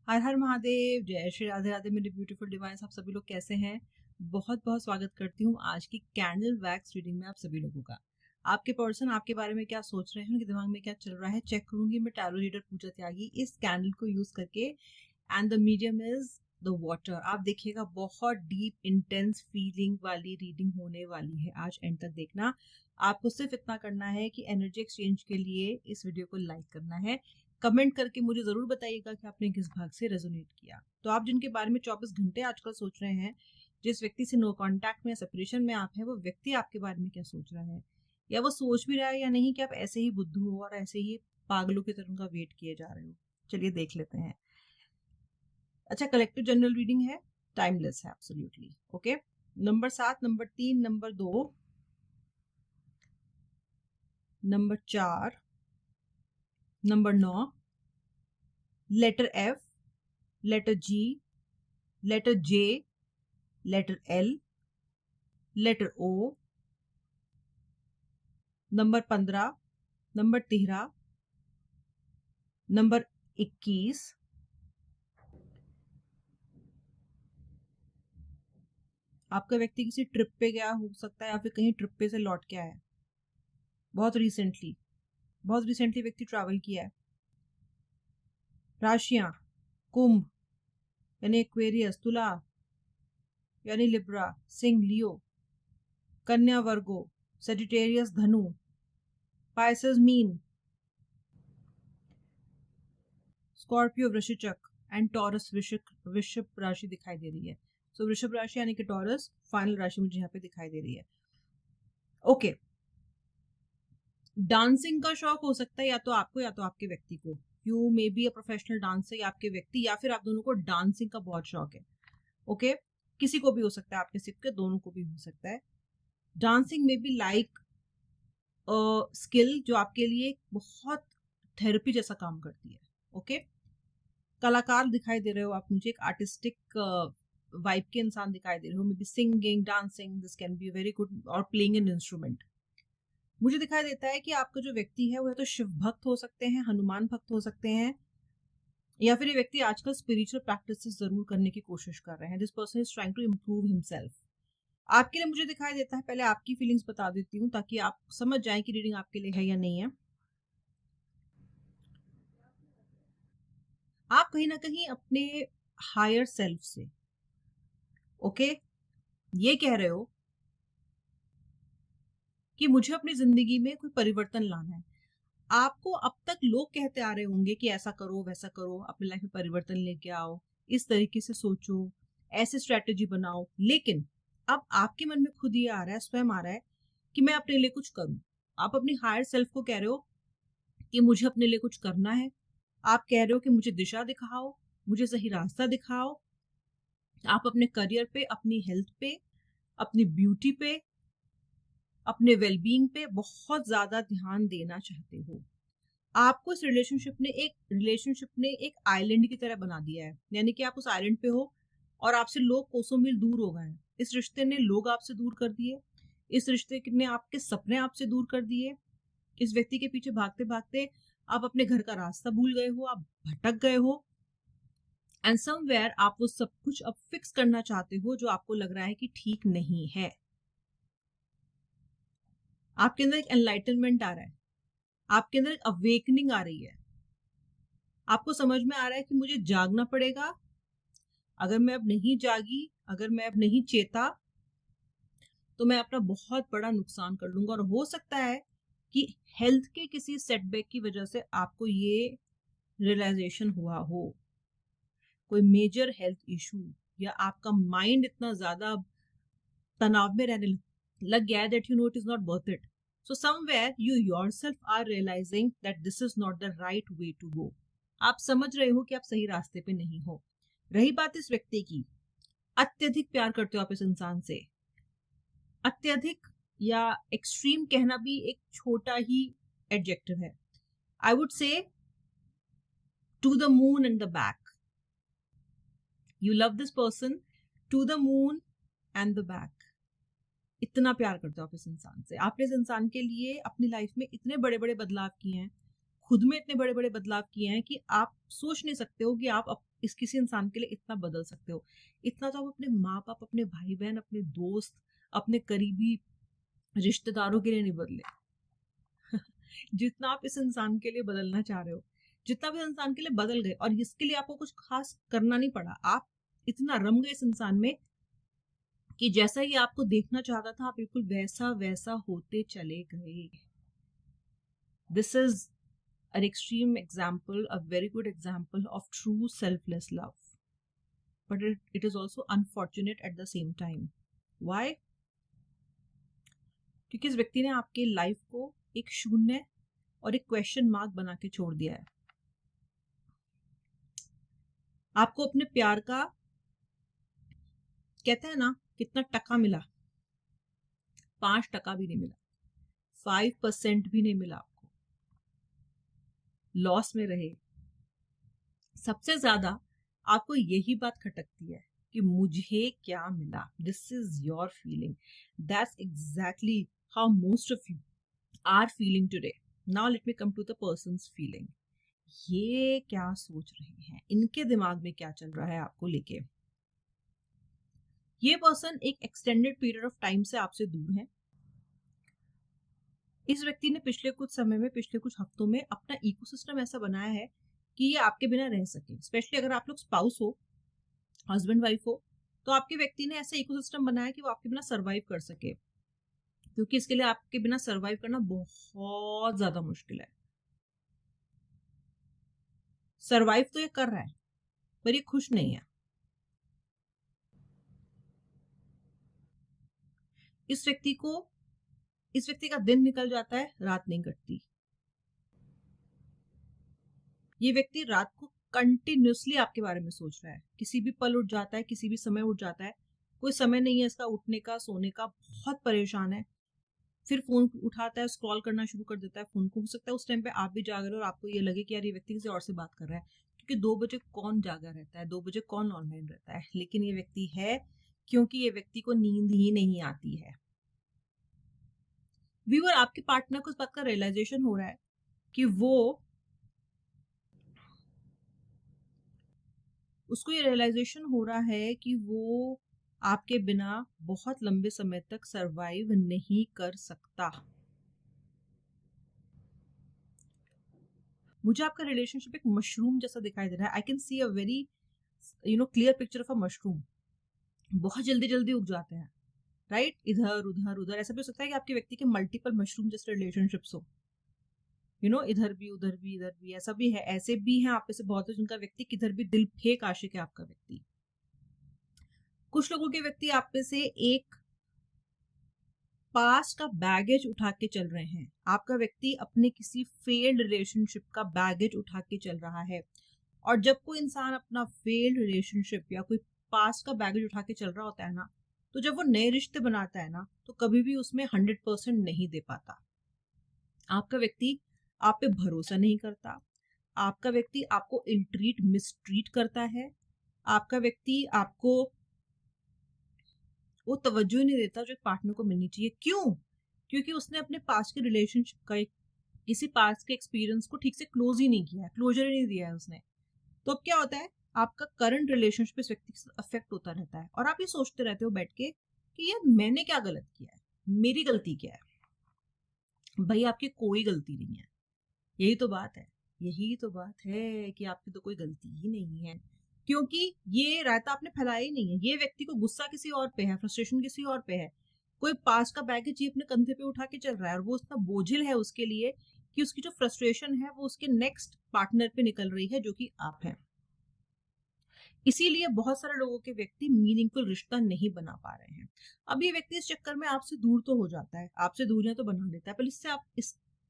हर हर महादेव, जय श्री राधे राधे मेरे beautiful device. आप सभी लोग कैसे हैं? बहुत बहुत स्वागत करती हूँ आज की कैंडल वैक्स रीडिंग में आप सभी लोगों का। आपके पर्सन आपके बारे में क्या सोच रहे हैं, उनके दिमाग में क्या चल रहा है, चेक करूंगी मैं टैरो रीडर पूजा त्यागी इस कैंडल को यूज करके। And the medium is the water. आप देखिएगा बहुत डीप इंटेंस फीलिंग वाली रीडिंग होने वाली है, आज एंड तक देखना। आपको सिर्फ इतना करना है कि एनर्जी एक्सचेंज के लिए इस वीडियो को लाइक करना है। कमेंट करके मुझे जरूर बताइएगा कि आपने किस भाग से रेजोनेट किया। तो आप जिनके बारे में 24 घंटे आजकल सोच रहे हैं, जिस व्यक्ति से नो कांटेक्ट में या सेपरेशन में आप हैं, वो व्यक्ति आपके बारे में क्या सोच रहा है, या वो सोच भी रहा है या नहीं कि आप ऐसे ही बुद्धू हो और ऐसे ही पागलों की तरह उनका वेट किए जा रहे हो। चलिए देख लेते हैं। अच्छा, कलेक्टिव जनरल रीडिंग है, टाइमलेस है absolutely. Okay, number 7, number 3, number 2, number 4, number 9, letter F, letter G, letter J, letter L, letter O, number 15, number 13, number 21, आपका व्यक्ति किसी ट्रिप पे गया हो सकता है या फिर कहीं ट्रिप पे से लौट के आया, बहुत रिसेंटली व्यक्ति ट्रैवल किया है। राशियां, कुंभ यानी एक्वेरियस, तुला यानी लिब्रा, सिंह लियो, कन्या वर्गो, सेजिटेरियस धनु, पाइसेस मीन, स्कॉर्पियो वृश्चिक एंड टॉरस वृषभ राशि दिखाई दे रही है। सो वृषभ राशि यानी कि टॉरस फाइनल राशि मुझे यहाँ पे दिखाई दे रही है। ओके, डांसिंग का शौक हो सकता है या तो आपको या तो आपके व्यक्ति को। You may be a professional dancer, या आपके व्यक्ति या फिर आप दोनों को डांसिंग का बहुत शौक है। ओके, किसी को भी हो सकता है, आपके सिर्फ के दोनों को भी हो सकता है। डांसिंग में बी लाइक स्किल जो आपके लिए बहुत थेरेपी जैसा काम करती है। ओके, कलाकार दिखाई दे रहे हो आप मुझे, एक आर्टिस्टिक वाइब के इंसान दिखाई दे रहे हो। May be singing, dancing, this can be very good, और प्लेइंग एन इंस्ट्रूमेंट। मुझे दिखाई देता है कि आपका जो व्यक्ति है वो तो शिव भक्त हो सकते हैं, हनुमान भक्त हो सकते हैं, या फिर ये व्यक्ति आजकल स्पिरिचुअल प्रैक्टिसेस जरूर करने की कोशिश कर रहे हैं। This person is trying to improve himself. आपके लिए मुझे दिखाई देता है, पहले आपकी फीलिंग्स बता देती हूँ ताकि आप समझ जाएं कि रीडिंग आपके लिए है या नहीं है। आप कहीं ना कहीं अपने हायर सेल्फ से ओके ये कह रहे हो कि मुझे अपनी जिंदगी में कोई परिवर्तन लाना है। आपको अब तक लोग कहते आ रहे होंगे कि ऐसा करो, वैसा करो, अपनी लाइफ में परिवर्तन लेके आओ, इस तरीके से सोचो, ऐसे स्ट्रेटेजी बनाओ। लेकिन अब आपके मन में खुद ये आ रहा है, स्वयं आ रहा है कि मैं अपने लिए कुछ करूं। आप अपनी हायर सेल्फ को कह रहे हो कि मुझे अपने लिए कुछ करना है। आप कह रहे हो कि मुझे दिशा दिखाओ, मुझे सही रास्ता दिखाओ। आप अपने करियर पे, अपनी हेल्थ पे, अपनी ब्यूटी पे, अपने वेलबींग पे बहुत ज्यादा ध्यान देना चाहते हो। आपको इस रिलेशनशिप ने एक आइलैंड की तरह बना दिया है, यानी कि आप उस आइलैंड पे हो और आपसे लोग कोसों मील दूर हो गए हैं। इस रिश्ते ने लोग आपसे दूर कर दिए, इस रिश्ते ने आपके सपने आपसे दूर कर दिए। इस व्यक्ति के पीछे भागते भागते आप अपने घर का रास्ता भूल गए हो, आप भटक गए हो। एंड समवेयर आप वो सब कुछ अब फिक्स करना चाहते हो जो आपको लग रहा है कि ठीक नहीं है। आपके अंदर एक एनलाइटनमेंट आ रहा है, आपके अंदर एक अवेकनिंग आ रही है। आपको समझ में आ रहा है कि मुझे जागना पड़ेगा। अगर मैं अब नहीं जागी, अगर मैं अब नहीं चेता, तो मैं अपना बहुत बड़ा नुकसान कर लूंगा। और हो सकता है कि हेल्थ के किसी सेटबैक की वजह से आपको ये रियलाइजेशन हुआ हो, कोई मेजर हेल्थ इशू, या आपका माइंड इतना ज्यादा तनाव में रहने लग गया है that you know it is not worth it. So somewhere you yourself are realising that this is not the right way to go. आप समझ रहे हो कि आप सही रास्ते पे नहीं हो। रही बात इस व्यक्ति की, अत्यधिक प्यार करते हो आप इस इंसान से। अत्यधिक या एक्सट्रीम कहना भी एक छोटा ही एडजेक्टिव है। I would say to the moon and the back. You love this person to the moon and the back. इतना प्यार करते हो आप इस इंसान से। आपने इस इंसान के लिए अपनी लाइफ में इतने बड़े बड़े बदलाव किए हैं, खुद में इतने बड़े बड़े बदलाव किए हैं कि आप सोच नहीं सकते हो कि आप इस किसी इंसान के लिए इतना बदल सकते हो। इतना तो आप अपने माँ बाप, अपने भाई बहन, अपने दोस्त, अपने करीबी रिश्तेदारों के लिए नहीं बदले जितना आप इस इंसान के लिए बदलना चाह रहे हो, जितना आप इस इंसान के लिए बदल गए, और इसके लिए आपको कुछ खास करना नहीं पड़ा। आप इतना रम गए इस इंसान में कि जैसा ही आपको देखना चाहता था, आप बिल्कुल वैसा वैसा होते चले गए। This is an extreme example, a very good example of true selfless love. But it is also unfortunate at the same time. Why? क्योंकि इस व्यक्ति ने आपके लाइफ को एक शून्य और एक क्वेश्चन मार्क बना के छोड़ दिया है। आपको अपने प्यार का, कहते हैं ना, कितना टका मिला? 5% भी नहीं मिला, 5% भी नहीं मिला। आपको लॉस में रहे। सबसे ज्यादा आपको यही बात खटकती है कि मुझे क्या मिला। This is your feeling. That's exactly how most of you are feeling today. Now let me come to the person's feeling. ये क्या सोच रहे हैं, इनके दिमाग में क्या चल रहा है आपको लेके? ये पर्सन एक एक्सटेंडेड पीरियड ऑफ टाइम से आपसे दूर है। इस व्यक्ति ने पिछले कुछ समय में, पिछले कुछ हफ्तों में अपना इकोसिस्टम ऐसा बनाया है कि ये आपके बिना रह सके। स्पेशली अगर आप लोग स्पाउस हो, हस्बैंड वाइफ हो, तो आपके व्यक्ति ने ऐसा इकोसिस्टम बनाया कि वो आपके बिना सरवाइव कर सके, क्योंकि इसके लिए आपके बिना सरवाइव करना बहुत ज्यादा मुश्किल है। सरवाइव तो ये कर रहा है, पर ये खुश नहीं है। इस व्यक्ति का दिन निकल जाता है, रात नहीं कटती। ये व्यक्ति रात को कंटिन्यूसली आपके बारे में सोच रहा है। किसी भी पल उठ जाता है, किसी भी समय उठ जाता है, कोई समय नहीं है इसका उठने का, सोने का, बहुत परेशान है। फिर फोन उठाता है, स्क्रॉल करना शुरू कर देता है फोन को। हो सकता है उस टाइम पे आप भी जाग रहे हो और आपको ये लगे कि यार ये व्यक्ति किसी और से बात कर रहा है, क्योंकि 2 बजे कौन जागा रहता है, 2 बजे कौन ऑनलाइन रहता है। लेकिन ये व्यक्ति है, क्योंकि ये व्यक्ति को नींद ही नहीं आती है। व्यूअर, आपके पार्टनर को इस बात का रियलाइजेशन हो रहा है कि उसको ये रियलाइजेशन हो रहा है कि वो आपके बिना बहुत लंबे समय तक सरवाइव नहीं कर सकता। मुझे आपका रिलेशनशिप एक मशरूम जैसा दिखाई दे रहा है। I can see a very clear picture of a mushroom. बहुत जल्दी जल्दी उग जाते हैं, राइट? इधर उधर उधर। ऐसा भी हो सकता है कि आपके व्यक्ति के मल्टीपल मशरूम जैसे रिलेशनशिप्स हो, इधर भी उधर भी इधर भी। ऐसा भी है, ऐसे भी हैं आप में से बहुत, जिनका व्यक्ति किधर भी दिल फेंक आशिक है आपका व्यक्ति। कुछ लोगों के व्यक्ति आप में से एक पास्ट का बैगेज उठा के चल रहे हैं। आपका व्यक्ति अपने किसी फेल्ड रिलेशनशिप का बैगेज उठा के चल रहा है। और जब कोई इंसान अपना फेल्ड रिलेशनशिप या कोई पास्ट का बैगेज उठा के चल रहा होता है ना, तो जब वो नए रिश्ते बनाता है ना, तो कभी भी उसमें 100% नहीं दे पाता। आपका व्यक्ति आप पे भरोसा नहीं करता। आपका व्यक्ति आपको इल ट्रीट, मिसट्रीट करता है। आपका व्यक्ति आपको वो तवज्जो ही नहीं देता जो एक पार्टनर को मिलनी चाहिए। क्यों? क्योंकि उसने अपने पास्ट के रिलेशनशिप का किसी पास्ट के एक्सपीरियंस को ठीक से क्लोज ही नहीं किया है, क्लोजर ही नहीं दिया है उसने। तो अब क्या होता है, आपका करंट रिलेशनशिप इस व्यक्ति से अफेक्ट होता रहता है, और आप ये सोचते रहते हो बैठ के कि यार मैंने क्या गलत किया है, मेरी गलती क्या है। भाई आपकी कोई गलती नहीं है। यही तो बात है, यही तो बात है कि आपकी तो कोई गलती ही नहीं है, क्योंकि ये रायता आपने फैलाया ही नहीं है। ये व्यक्ति को गुस्सा किसी और पे है, फ्रस्ट्रेशन किसी और पे है। कोई पास का बैगेज ये अपने कंधे पे उठा के चल रहा है, और वो इतना बोझिल है उसके लिए कि उसकी जो फ्रस्ट्रेशन है वो उसके नेक्स्ट पार्टनर पे निकल रही है, जो कि आप हैं। इसीलिए बहुत सारे लोगों के व्यक्ति मीनिंगफुल रिश्ता नहीं बना पा रहे हैं। अब ये व्यक्ति इस चक्कर में आपसे दूर तो हो जाता है, आपसे दूरियां तो बना लेता है, पर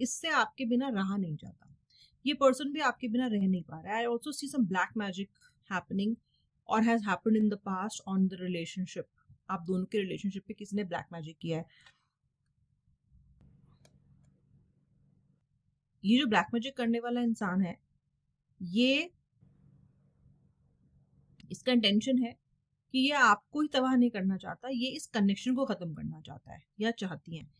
इससे आपके बिना रहा नहीं जाता। ये पर्सन भी आपके बिना रह नहीं पा रहा है। I also see some black magic happening और has happened in the past on the relationship. आप दोनों के रिलेशनशिप पे किसी ने ब्लैक मैजिक किया है। ये जो ब्लैक मैजिक करने वाला इंसान है, ये इसका इंटेंशन है कि ये आपको ही तबाह नहीं करना चाहता, ये इस कनेक्शन को खत्म करना चाहता है या चाहती हैं।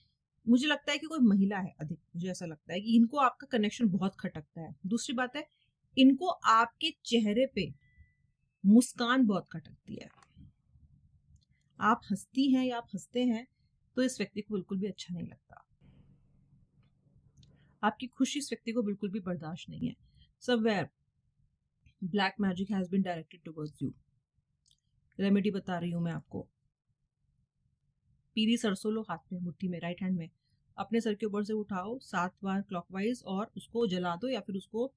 मुझे लगता है कि कोई महिला है अधिक, मुझे ऐसा लगता है कि इनको आपका कनेक्शन बहुत खटकता है। दूसरी बात है, इनको आपके चेहरे पे मुस्कान बहुत खटकती है। आप हँसती हैं या आप हँसते हैं, तो इस व्यक्ति को बिल्कुल भी अच्छा नहीं लगता। आपकी खुशी इस व्यक्ति को बिल्कुल भी बर्दाश्त नहीं है। Somewhere black magic has been directed towards you. Remedy बता रही हूँ मैं आपको। पीली सरसों लो हाथ में, मुट्ठी में, राइट हैंड में। अपने सर के ऊपर से उठाओ 7 बार क्लॉकवाइज और उसको जला दो या फिर उसको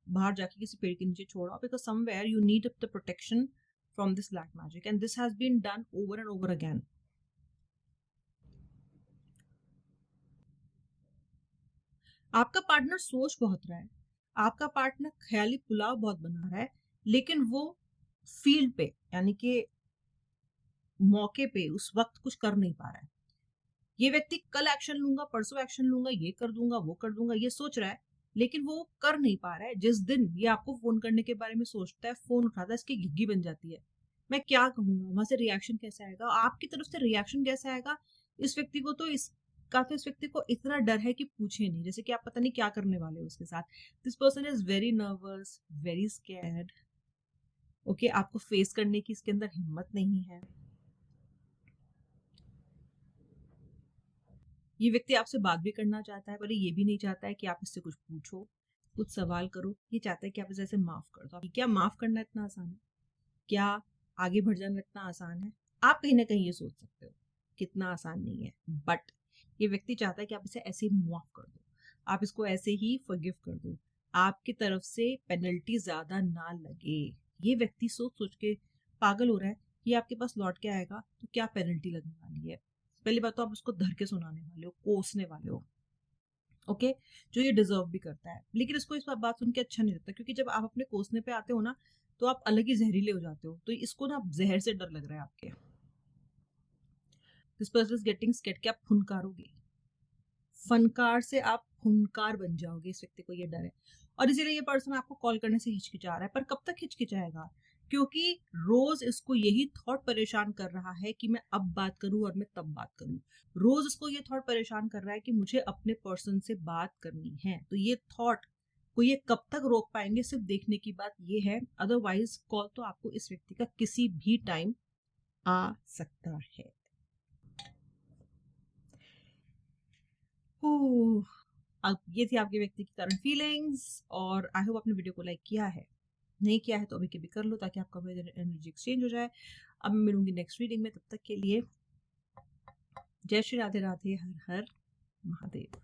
बाहर जाके किसी पेड़ के नीचे छोड़ो, because somewhere you need the protection from this black magic and this has been done over and over again. आपका पार्टनर सोच बहुत रहा है, आपका पार्टनर ख्याली पुलाव बहुत बना रहा है, लेकिन वो फील्ड पे यानी कि मौके पे उस वक्त कुछ कर नहीं पा रहा है। ये व्यक्ति कल एक्शन लूंगा, परसों एक्शन लूंगा, ये कर दूंगा, वो कर दूंगा, ये सोच रहा है, लेकिन वो कर नहीं पा रहा है। जिस दिन ये आपको फोन करने के बारे में सोचता है, फोन उठाता है, इसकी घिग्गी बन जाती है। मैं क्या कहूंगा, वहां से रिएक्शन कैसे आएगा, आपकी तरफ से रिएक्शन कैसे आएगा, इस व्यक्ति को तो इस व्यक्ति को इतना डर है कि पूछे नहीं, जैसे कि आप पता नहीं क्या करने वाले हो उसके साथ। This person is very nervous, very scared. Okay, आपको फेस करने की इसके अंदर हिम्मत नहीं है। ये व्यक्ति आपसे बात भी करना चाहता है, पर ये भी नहीं चाहता है कि आप इससे कुछ पूछो, कुछ सवाल करो। ये चाहता है कि आप इसे ऐसे माफ कर दो। क्या माफ करना इतना आसान है? क्या आगे बढ़ जाना इतना आसान है? आप कहीं ना कहीं ये सोच सकते हो कितना आसान नहीं है, बट ये व्यक्ति चाहता है कि आप इसे ऐसे ही माफ कर दो, आप इसको ऐसे ही फॉरगिव कर दो, आपकी तरफ से पेनल्टी ज्यादा ना लगे। ये व्यक्ति सोच सोच के पागल हो रहा है कि आपके पास लौट के आएगा तो क्या पेनल्टी लगने वाली है। पहली बात तो आप उसको धर के सुनाने वाले हो, कोसने वाले हो। ओके, जो ये डिजर्व भी करता है, लेकिन इसको इस बात सुन के अच्छा नहीं लगता, क्योंकि जब आप अपने कोसने पे आते हो ना, तो आप अलग ही जहरीले हो जाते हो। तो इसको ना जहर से डर लग रहा है आपके। This person is getting scared कि आप फुनकारोगे, फनकार से आप फुनकार बन जाओगे, इस व्यक्ति को ये डर है। और इसीलिए ये पर्सन आपको कॉल करने से हिचकिचा रहा है। पर कब तक हिचकिचाएगा? क्योंकि रोज इसको यही थॉट परेशान कर रहा है कि मैं अब बात करूं और मैं तब बात करूं। रोज इसको ये थॉट परेशान कर रहा है कि मुझे अपने पर्सन से बात करनी है। तो ये थॉट को ये कब तक रोक पाएंगे, सिर्फ देखने की बात ये है। अदरवाइज कॉल तो आपको इस व्यक्ति का किसी भी टाइम आ सकता है। अब ये थी आपके व्यक्ति की करंट फीलिंग्स, और आई होप आपने वीडियो को लाइक किया है। नहीं किया है तो अभी के भी कर लो, ताकि आपका एनर्जी एक्सचेंज हो जाए। अब मैं मिलूंगी नेक्स्ट रीडिंग में, तब तक के लिए जय श्री राधे राधे, हर हर महादेव।